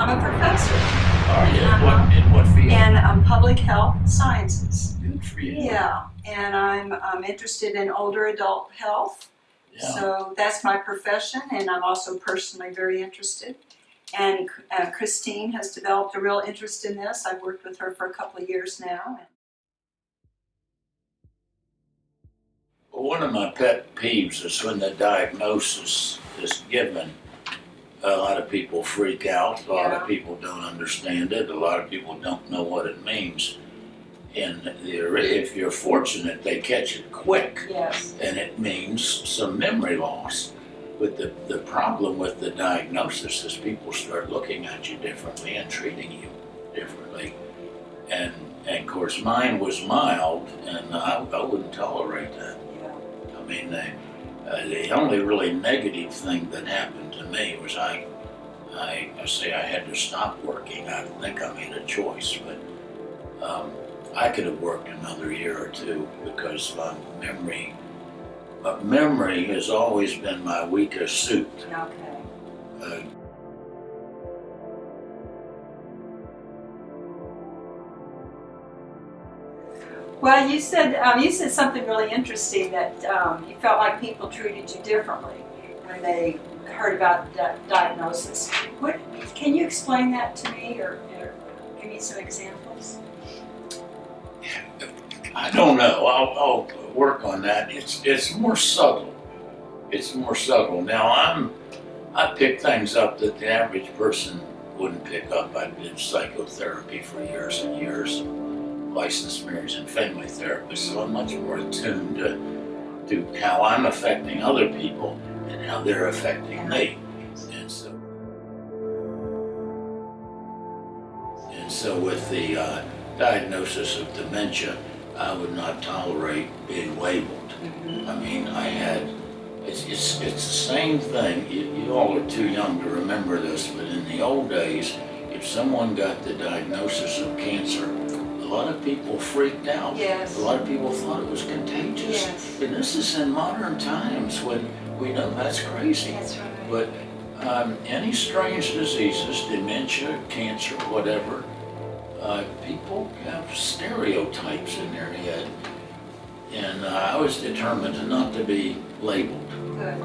I'm a professor. Are you? In what field? In public health sciences. Good for you. Yeah, and I'm interested in older adult health. Yeah. So that's my profession, and I'm also personally very interested. And Christine has developed a real interest in this. I've worked with her for a couple of years now. Well, one of my pet peeves is when the diagnosis is given. A lot of people freak out. A lot of people don't understand it. A lot of people don't know what it means. And if you're fortunate, they catch it quick. Yes. And it means some memory loss. But the problem with the diagnosis is people start looking at you differently and treating you differently. And of course, mine was mild, and I wouldn't tolerate that. Yeah. I mean, the only really negative thing that happened to me was I say I had to stop working. I think I made a choice, but I could have worked another year or two because my memory has always been my weakest suit. Okay. Well, you said something really interesting, that you felt like people treated you differently when they heard about the diagnosis. Can you explain that to me, or give me some examples? I don't know. I'll work on that. It's more subtle. It's more subtle. Now I pick things up that the average person wouldn't pick up. I did psychotherapy for years and years. Licensed marriage and family therapist, so I'm much more attuned to how I'm affecting other people and how they're affecting me. And so with the diagnosis of dementia, I would not tolerate being labeled. I mean, it's the same thing. You all are too young to remember this, but in the old days, if someone got the diagnosis of cancer, a lot of people freaked out. Yes. A lot of people thought it was contagious. Yes. And this is in modern times when we know that's crazy. That's right. But any strange diseases, dementia, cancer, whatever, people have stereotypes in their head. And I was determined not to be labeled. Good.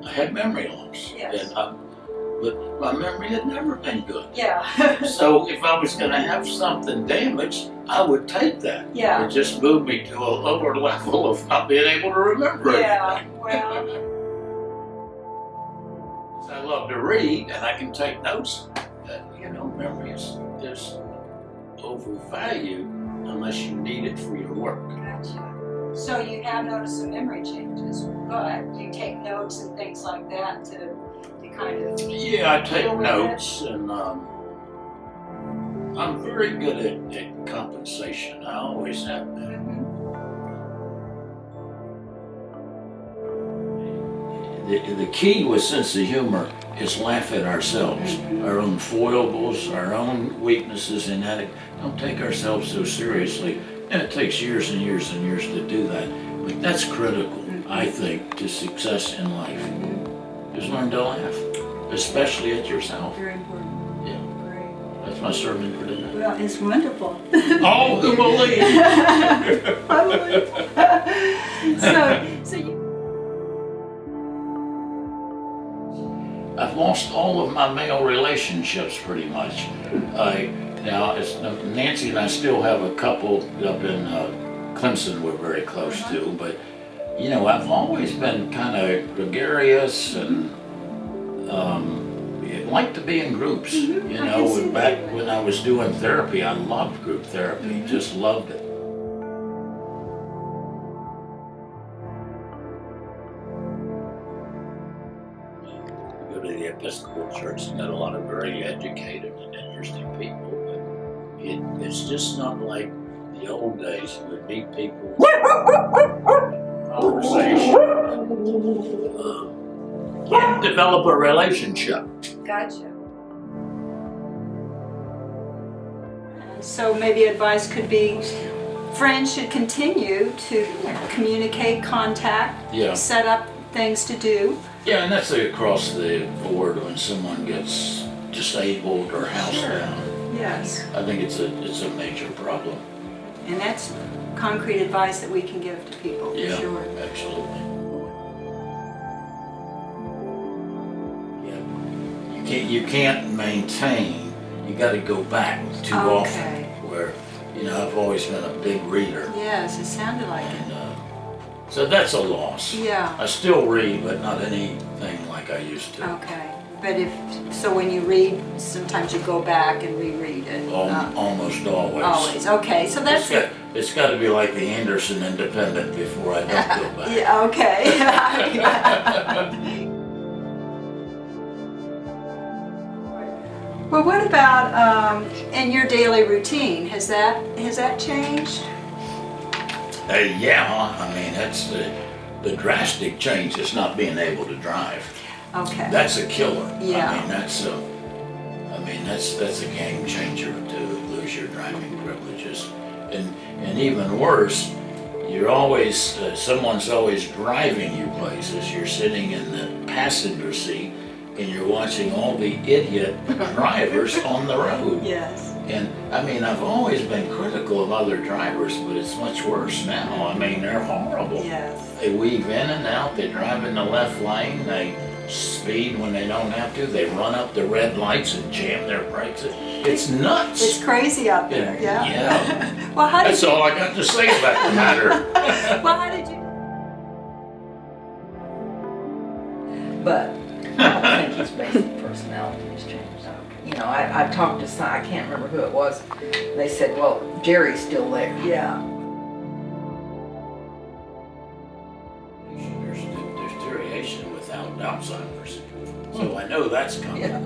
I had memory loss. Yes. But my memory had never been good. Yeah. So if I was going to have something damaged, I would take that. Yeah. It just moved me to a lower level of not being able to remember anything. Well. I love to read, and I can take notes. Memory is overvalued unless you need it for your work. Gotcha. So you have noticed some memory changes, but you take notes and things like that to kind of... Yeah, I take notes, and I'm very good at compensation. I always have been. The key with sense of humor is laugh at ourselves, our own foibles, our own weaknesses, and don't take ourselves so seriously. And it takes years and years and years to do that. But that's critical, I think, to success in life. Just learn to laugh, especially at yourself. Very important. Yeah. Great. That's my sermon for today. Well, it's wonderful. Oh, who believes? I believe. So you... I've lost all of my male relationships pretty much. Now, Nancy and I still have a couple up in Clemson we're very close to, but I've always been kind of gregarious and like to be in groups. Back when I was doing therapy, I loved group therapy, just loved it. I go to the Episcopal Church and got a lot of very educated and interesting people, but it's just not like the old days. You would meet people, conversation, and develop a relationship. Gotcha. So maybe advice could be, friends should continue to communicate, contact, set up things to do, Yeah, and that's across the board when someone gets disabled or housebound. Yes. I think it's a major problem. And that's concrete advice that we can give to people, for Yeah, sure. absolutely. Yeah, you can't maintain. You got to go back too often. Where, I've always been a big reader. Yes, it sounded like it. And, so that's a loss. Yeah. I still read, but not anything like I used to. Okay. But when you read, sometimes you go back and reread it. Almost always. Always. Okay, so that's it. It's got to be like the Anderson Independent before I don't go back. Yeah, okay. Well, what about in your daily routine? Has that changed? Yeah, I mean, that's the drastic change is not being able to drive. Okay. That's a killer. Yeah. I mean, that's a game changer to lose your driving privileges. And even worse, you're always, someone's always driving you places. You're sitting in the passenger seat and you're watching all the idiot drivers on the road. Yes. And I mean, I've always been critical of other drivers, but it's much worse now. I mean, they're horrible. Yes. They weave in and out, they drive in the left lane, they speed when they don't have to, they run up the red lights and jam their brakes. It's nuts. It's crazy out there, yeah. Yeah. Well, That's all I got to say about the matter. Well, how did you? But I don't think his basic personality has changed. I talked to some, I can't remember who it was. They said, well, Jerry's still there. Yeah. There's deterioration without Alzheimer's. So I know that's coming. Yeah.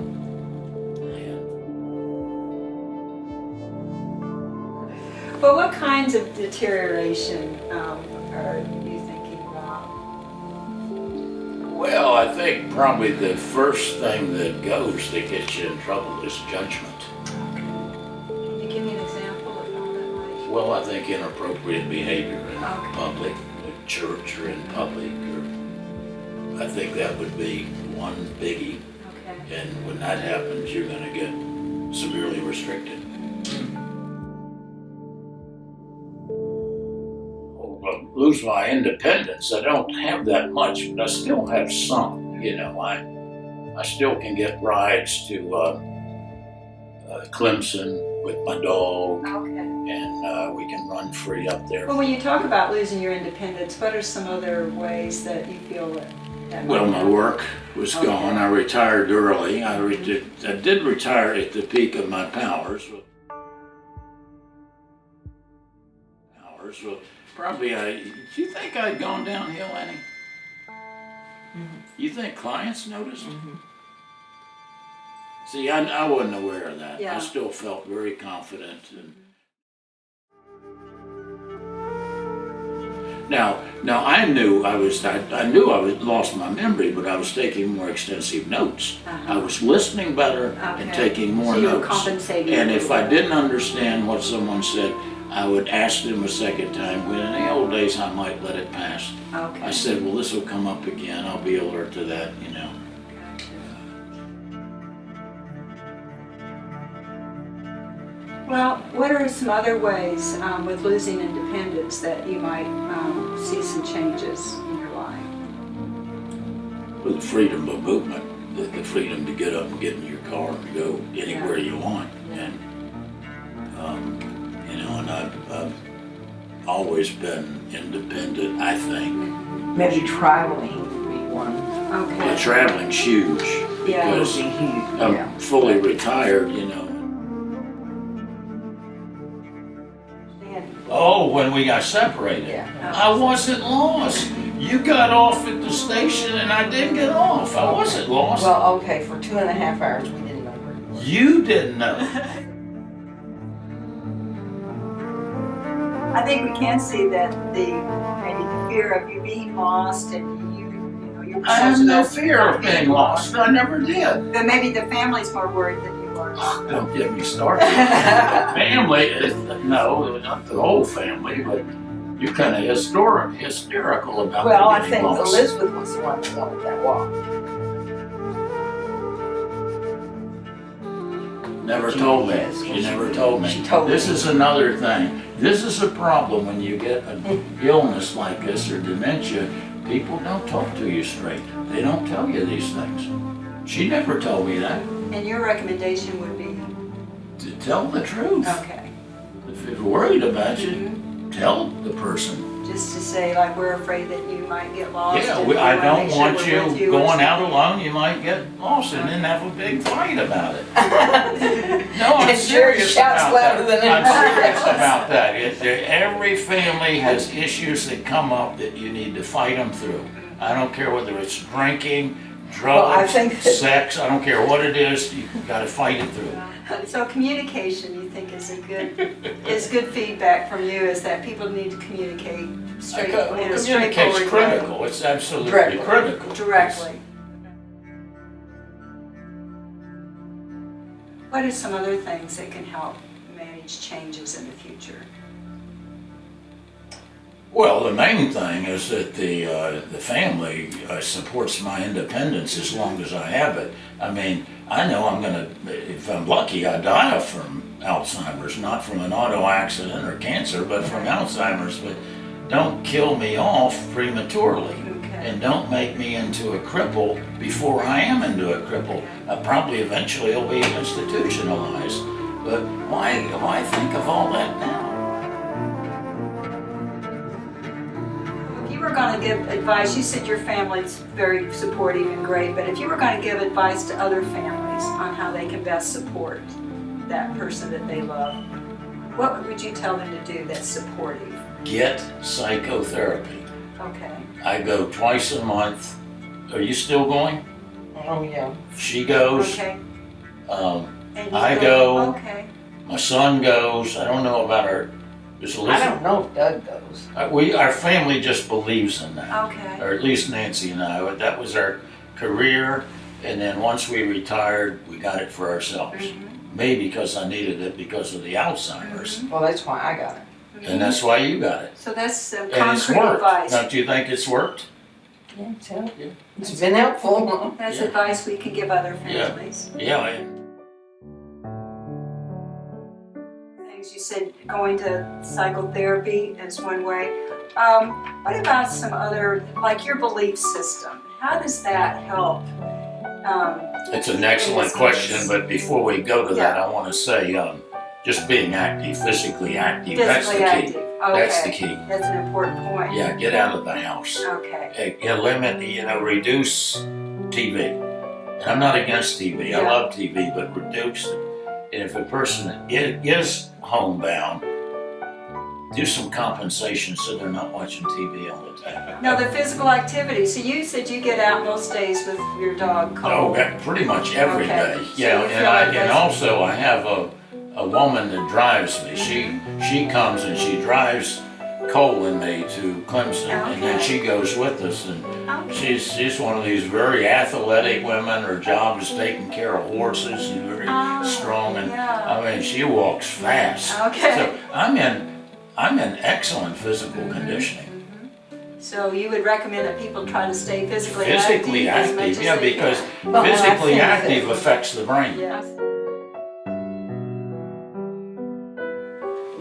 Well, what kinds of deterioration are you thinking about? Well, I think probably the first thing that goes that gets you in trouble is judgment. Can you give me an example of how that might? Well, I think inappropriate behavior in Okay. public, like church or in public, I think that would be one biggie. Okay. And when that happens, you're going to get severely restricted. Well, lose my independence. I don't have that much, but I still have some. I still can get rides to Clemson with my dog, Okay. and we can run free up there. Well, when you talk about losing your independence, what are some other ways that you feel that Well, might my happen? work was gone. I retired early. I did retire at the peak of my powers. Well, probably do you think I'd gone downhill, Annie? Mhm. You think clients noticed? Mhm. See, I wasn't aware of that. Yeah. I still felt very confident. Now I knew I lost my memory, but I was taking more extensive notes. I was listening better and Okay. taking more So you were notes. compensating. And if I didn't understand what someone said, I would ask them a second time. When in the old days, I might let it pass. Okay. I said, well, this will come up again. I'll be alert to that, Well, what are some other ways with losing independence that you might see some changes in your life? With freedom of movement, the freedom to get up and get in your car and go anywhere you want. And, and I've always been independent, I think. Maybe traveling would be one. Okay. Well, traveling's huge Yeah. Would because be huge. I'm fully retired, Oh, when we got separated. Yeah. I wasn't lost. You got off at the station and I didn't get off. I wasn't lost. Well, okay, for 2.5 hours we didn't know where he was. You didn't know. I think we can see that maybe the fear of you being lost and your I have perception no of fear of being lost. I never did. But maybe the family's more worried than you are. Don't get me started. Family, no, not the whole family, but You're kind of hysterical about Well, the I getting think lost. Elizabeth was the one that wanted that walk. Never told me. Yes. She never told me. She told This me. is another thing. This is a problem when you get an illness like this or dementia. People don't talk to you straight. They don't tell you these things. She never told me that. And your recommendation would be, To tell the truth. okay, If you're worried about you, tell the person. just to say like we're afraid that you might get lost. Yeah, and we I wanna don't make sure want we're with you or going out something. alone. You might get lost and then have a big fight about it. No, I'm And Jerry serious shouts about louder that. than I'm anybody serious else. about that. Every family has issues that come up that you need to fight them through. I don't care whether it's drinking, Well, I drugs, think that- sex, I don't care what it is, you gotta fight it through. So communication, you think is good feedback from you, is that people need to communicate straight, in a Communicate's straightforward way. critical, it's absolutely Directly. critical. Directly. What are some other things that can help manage changes in the future? Well, the main thing is that the family supports my independence as long as I have it. I mean, I know I'm gonna, if I'm lucky, I die from Alzheimer's, not from an auto accident or cancer, but from Alzheimer's. But don't kill me off prematurely, Okay. and don't make me into a cripple before I am into a cripple. Probably eventually will be institutionalized. But why think of all that now? If you were going to give advice, you said your family's very supportive and great, but if you were going to give advice to other families on how they can best support that person that they love, what would you tell them to do that's supportive? Get psychotherapy. Okay. I go twice a month. Are you still going? Oh, yeah. She goes. Okay. Um, And you I go. Okay. My son goes. I don't know about our. Is I Elizabeth? don't know if Doug goes. Our family just believes in that, Okay. or at least Nancy and I. That was our career, and then once we retired, we got it for ourselves. Maybe because I needed it because of the Alzheimer's, Well, that's why I got it. and that's why you got it. So that's some And it's concrete worked. advice. Don't you think it's worked? Yeah, it's helped. It's been helpful. That's Yeah. advice we can give other Yeah. families. Yeah. And Things you said, going to psychotherapy is one way. What about some other, like your belief system? How does that help? It's an excellent question, but before we go to that, I want to say, just being active, physically active, that's the Physically key. active. Okay. That's the key. That's an important point. Yeah, get out of the house. Okay. Reduce TV. And I'm not against TV. I Yeah. love TV, but reduce it. And if a person is homebound, do some compensation so they're not watching TV all the time. Now the physical activity. So you said you get out most days with your dog Oh, Cole. pretty much every Okay. day. So Yeah, you and feel like that's- also I have a woman that drives me. She comes and she drives Cole and me to Clemson, and then Okay. she goes with us. And Okay. she's one of these very athletic women. Her job is taking care of horses and very Oh, strong. And yeah. I mean, she walks fast. Okay. So I'm in excellent physical conditioning. So you would recommend that people try to stay physically Physically active as much active, as yeah, they because can. Well, and I physically think that- active affects the brain. Yes.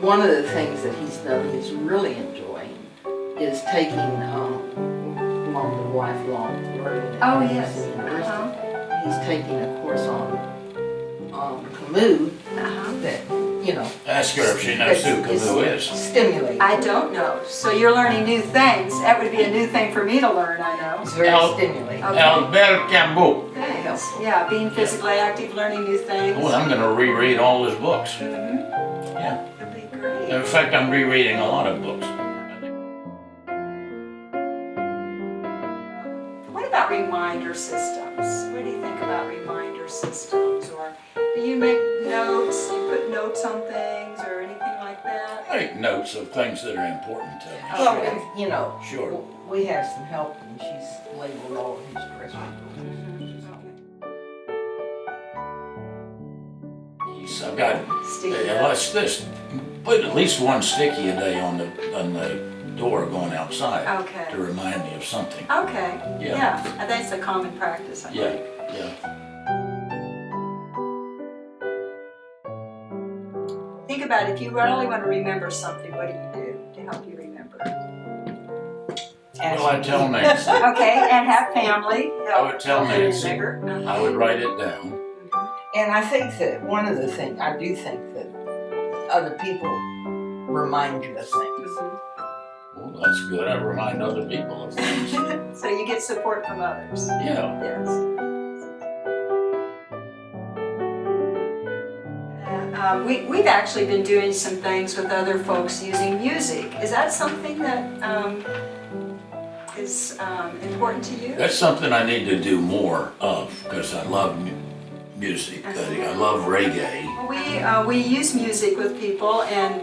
One of the things that he's done he's really enjoying is taking along the lifelong learning. Oh, at yes. Madison University. Uh-huh. He's taking a course on Camus Uh-huh. that, you know, Ask her if she knows who Camus is. stimulating. I don't know. So you're learning new things. That would be a new thing for me to learn, I know. It's very Al- stimulating. Okay. Albert Camus. Thanks. Yeah, being physically active, learning new things. Well, I'm going to reread all his books. Mm-hmm. Yeah. That'd be great. In fact, I'm rereading a lot of books. What about reminder systems? What do you think about reminder systems? Or do you make notes, you put notes on things or anything like that? I make notes of things that are important to me. Well, Sure. and, you know, Sure. we have some help and she's labeled all of his dress reports. I've got, Sticky let's this, put at least one sticky a day on the door going outside Okay. to remind me of something. Okay. Yeah. Yeah. That's a common practice, I Yeah. think. Yeah. Think about it. If you really want to remember something, what do you do to help you remember? Well, I tell Nancy. Okay, and have family. I would tell help you Nancy. remember. I would write it down. And I think that one of the things, I do think that other people remind you of things. Well, that's good. I remind other people of things. So you get support from others. Yeah. Yes. We've actually been doing some things with other folks using music. Is that something that is important to you? That's something I need to do more of because I love music. I love reggae. We use music with people, and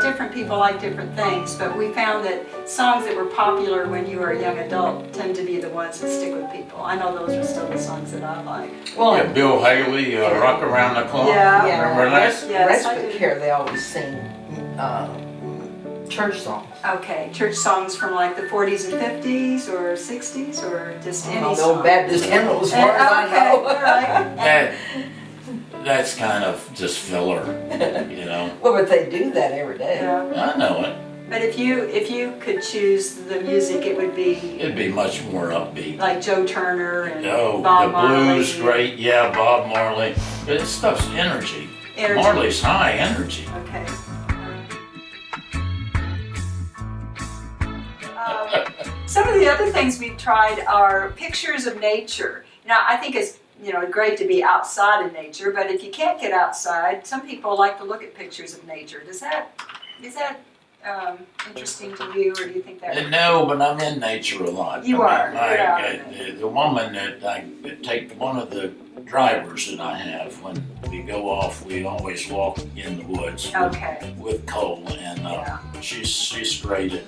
different people like different things. But we found that songs that were popular when you were a young adult tend to be the ones that stick with people. I know those are still the songs that I like. Well, Yeah, Bill Haley, Rock Around the Clock. Yeah. Remember that? Yes, I respite do. care, they always sing church songs. Okay, church songs from like the 40s and 50s or 60s or just any The song. old Baptist hymnal, as far as I Okay, know. all right. That's kind of just filler, Well, but they do that every day. Yeah. I know it. But if you could choose the music, it would be It'd be much more upbeat. like Joe Turner and Oh, Bob the blues, Marley. great. Yeah, Bob Marley. This stuff's energy. Energy. Marley's high energy. Okay. Some of the other things we've tried are pictures of nature. Now, I think it's great to be outside in nature, but if you can't get outside, some people like to look at pictures of nature. Is that interesting to you, or do you think that? No, but I'm in nature a lot. You are. The woman that I take, one of the drivers that I have, when we go off, we always walk in the woods Okay. with Cole, and Yeah. she's great at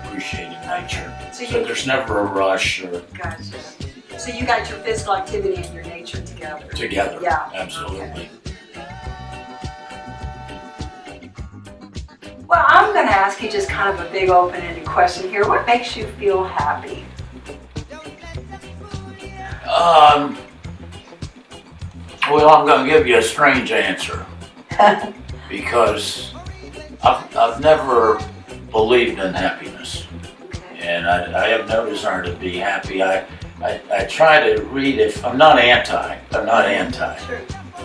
appreciating nature. So So there's never a rush or Gotcha. So you got your physical activity and your nature together. together. Yeah. Absolutely. Well, I'm going to ask you just kind of a big open-ended question here. What makes you feel happy? Well, I'm going to give you a strange answer because I've never believed in happiness, and I have no desire to be happy. I try to read it. I'm not anti, Sure.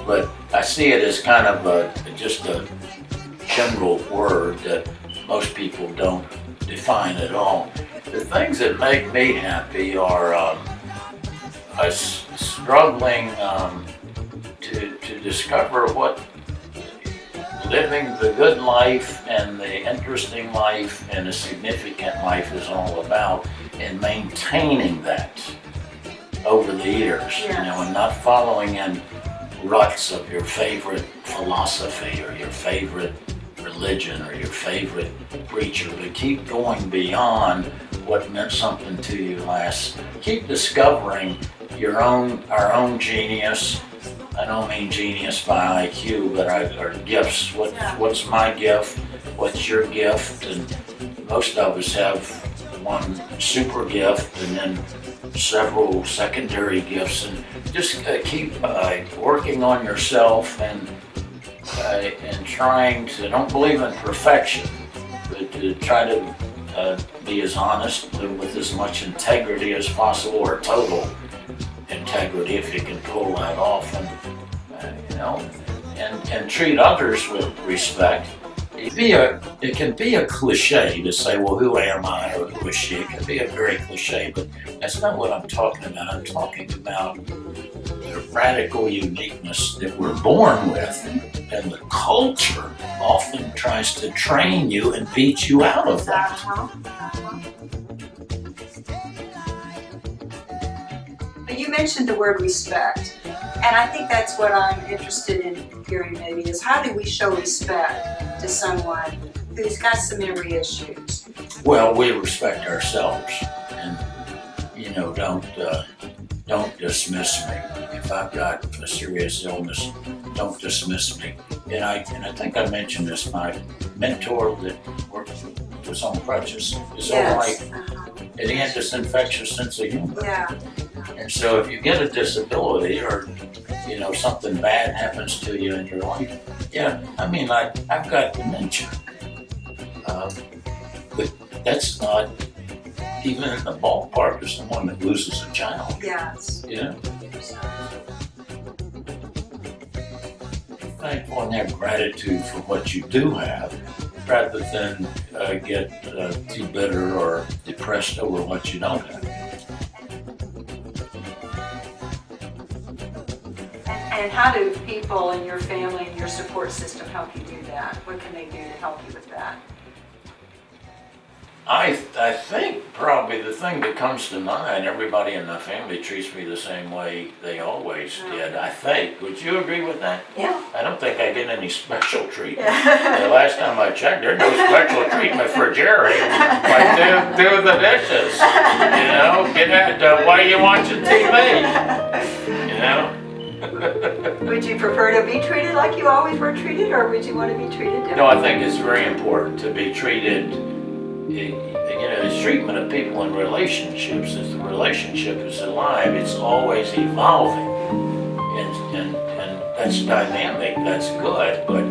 but I see it as kind of just a general word that most people don't define at all. The things that make me happy are struggling to discover what living the good life and the interesting life and the significant life is all about, and maintaining that over the years, and not following in ruts of your favorite philosophy or your favorite religion or your favorite preacher, but keep going beyond what meant something to you last. Keep discovering our own genius. I don't mean genius by IQ, but our gifts. What's my gift? What's your gift? And most of us have one super gift and then several secondary gifts, and just keep working on yourself and trying to, don't believe in perfection, but to try to be as honest with as much integrity as possible, or total integrity if you can pull that off, and treat others with respect. It can be a cliche to say, well, who am I or who is she? It can be a very cliche, but that's not what I'm talking about. I'm talking about the radical uniqueness that we're born with, and the culture often tries to train you and beat you out of that. But you mentioned the word respect, and I think that's what I'm interested in hearing maybe, is how do we show respect to someone who's got some memory issues? Well, we respect ourselves, and don't dismiss me. If I've got a serious illness, don't dismiss me. And I think I mentioned this. My mentor that worked was on crutches his whole Yes. life, and he had this infectious sense of humor. Yeah. And so if you get a disability or, you know, something bad happens to you in your life, yeah, I mean, I've got dementia. But that's not even in the ballpark of someone that loses a child, Yes. you know? Thankful and have gratitude for what you do have, rather than get too bitter or depressed over what you don't have. And how do people in your family and your support system help you do that? What can they do to help you with that? I think probably the thing that comes to mind, everybody in my family treats me the same way they always did, I think. Would you agree with that? Yeah. I don't think I get any special treatment. The last time I checked, there's no special treatment for Jerry. Like, do the dishes, you know? Get at, why are you watching TV? You know? Would you prefer to be treated like you always were treated, or would you want to be treated differently? No, I think it's very important to be treated. You know, the treatment of people in relationships, as the relationship is alive, it's always evolving, and that's dynamic, that's good, but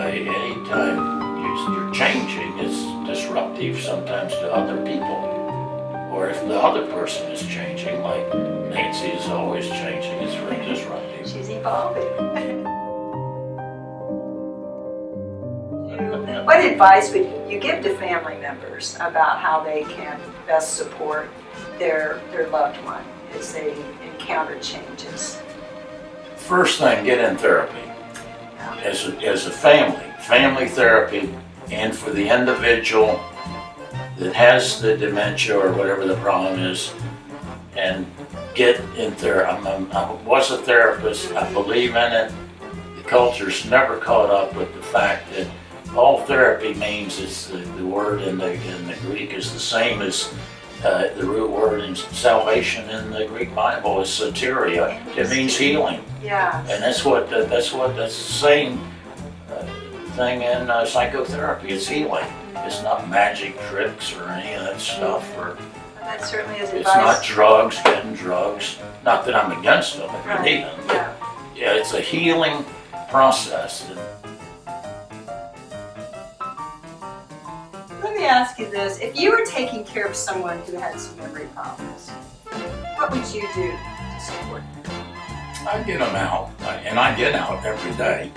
anytime you're changing, it's disruptive sometimes to other people, or if the other person is changing, like Nancy is always changing, it's very disruptive. She's evolving. What advice would you give to family members about how they can best support their loved one as they encounter changes? First thing, get in therapy. As a family therapy, and for the individual that has the dementia or whatever the problem is, and get in therapy. I was a therapist, I believe in it. The culture's never caught up with the fact that all therapy means is the word in the Greek is the same as the root word in salvation in the Greek Bible is soteria. It means healing. Yeah. And that's the same thing in psychotherapy. It's healing. It's not magic tricks or any of that stuff. Or That certainly is it's advice. not drugs, getting drugs. Not that I'm against them if you need them. Yeah. Yeah, it's a healing process. Let me ask you this. If you were taking care of someone who had some memory problems, what would you do to support them? I get them out, and I get out every day.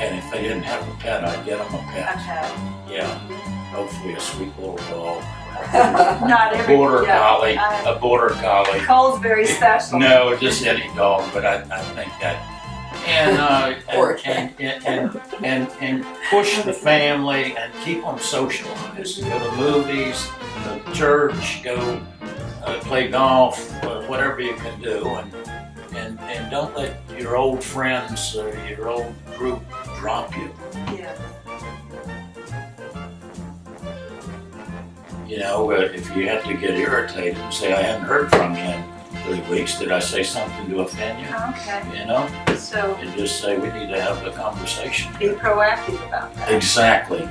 And if they didn't have a pet, I'd get them a pet. Okay. Yeah, hopefully a sweet little dog. Not every Border collie, I- a border collie. Cole's very special. No, just any dog, but I think that. Or a And push the family and keep them socialized. Go to movies, go to church, go play golf, whatever you can do, and don't let your old friends or your old group drop you. Yeah. You know, if you have to get irritated and say, I haven't heard from you in 3 weeks, did I say something to offend you? Okay. You know, So and just say, we need to have a conversation. be proactive about that. Exactly.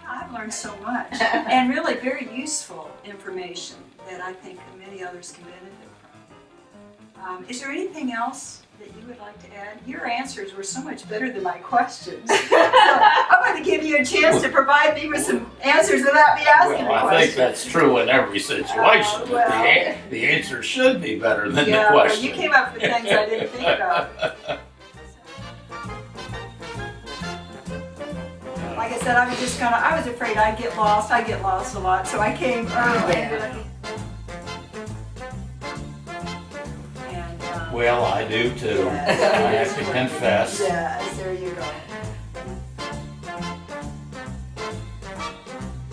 I've learned so much, and really very useful information that I think many others can benefit from. Is there anything else that you would like to add? Your answers were so much better than my questions. So I'm going to give you a chance to provide me with some answers without me asking Well, a I question. think that's true in every situation. But well. the answer should be better than the Yeah, but question. you came up with things I didn't think of. Like I said, I was afraid I'd get lost. I get lost a lot, so I came early. Yeah. And, Well, I do too. Yes. I have to confess. yes, there you go.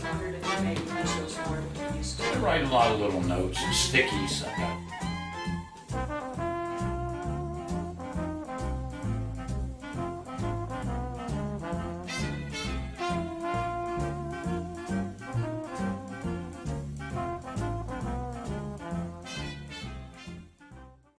I wondered if you maybe use those more than you used I to. write a lot of little notes and stickies. I got